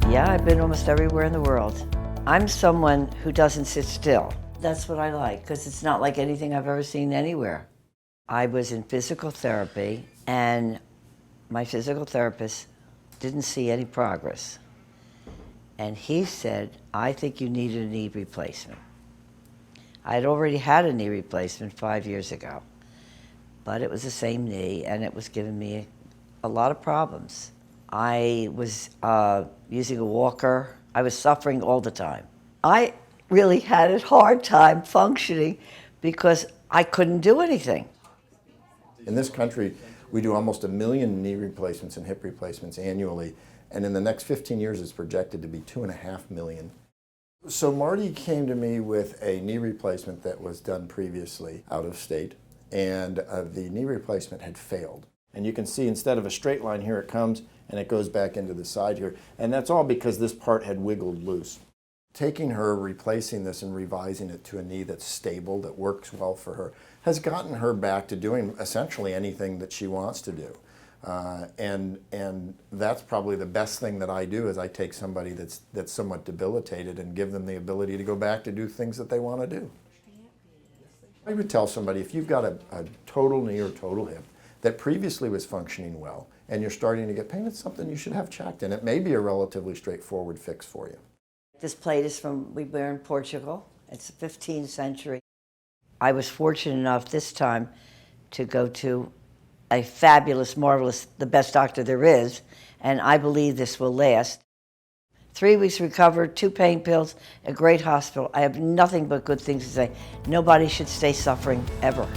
Yeah, I've been almost everywhere in the world. I'm someone who doesn't sit still. That's what I like, because it's not like anything I've ever seen anywhere. I was in physical therapy, and my physical therapist didn't see any progress. And he said, I think you need a knee replacement. I had already had a knee replacement 5 years ago, but it was the same knee, and it was giving me a lot of problems. I was using a walker. I was suffering all the time. I really had a hard time functioning because I couldn't do anything. In this country, we do almost 1 million knee replacements and hip replacements annually, and in the next 15 years it's projected to be 2.5 million. So Martie came to me with a knee replacement that was done previously out of state, and the knee replacement had failed. And you can see instead of a straight line here, it comes and it goes back into the side here. And that's all because this part had wiggled loose. Taking her, replacing this and revising it to a knee that's stable, that works well for her, has gotten her back to doing essentially anything that she wants to do. And that's probably the best thing that I do, is I take somebody that's somewhat debilitated and give them the ability to go back to do things that they want to do. I would tell somebody, if you've got a total knee or total hip that previously was functioning well and you're starting to get pain, it's something you should have checked, and it may be a relatively straightforward fix for you. This plate is from, we were in Portugal. It's the 15th century. I was fortunate enough this time to go to a fabulous, marvelous, the best doctor there is, and I believe this will last. 3 weeks recovered, 2 pain pills, a great hospital. I have nothing but good things to say. Nobody should stay suffering ever.